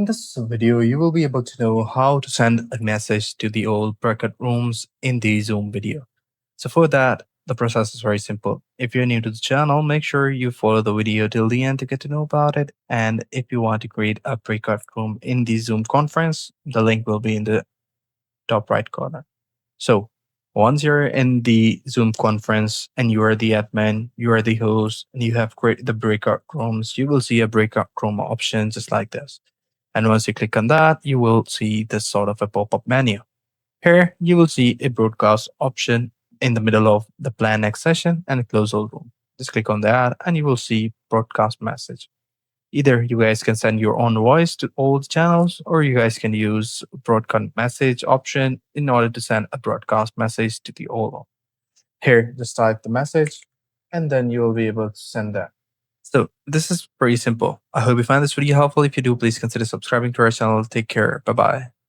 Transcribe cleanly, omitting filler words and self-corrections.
In this video, you will be able to know how to send a message to the old Breakout rooms in the Zoom video. So for that, the process is very simple. If you're new to the channel, make sure you follow the video till the end to get to know about it. And if you want to create a Breakout room in the Zoom conference, the link will be in the top right corner. So once you're in the Zoom conference and you are the admin, you are the host, and you have created the breakout rooms, you will see a breakout room option just like this. And once you click on that, you will see this sort of a pop-up menu. Here, you will see a broadcast option in the middle of the plan next session and a close all room. Just click on that and you will see broadcast message. Either you guys can send your own voice to all the channels, or you guys can use broadcast message option in order to send a broadcast message to the all. Here, just type the message, and then you will be able to send that. So this is pretty simple. I hope you find this video helpful. If you do, please consider subscribing to our channel. Take care. Bye bye.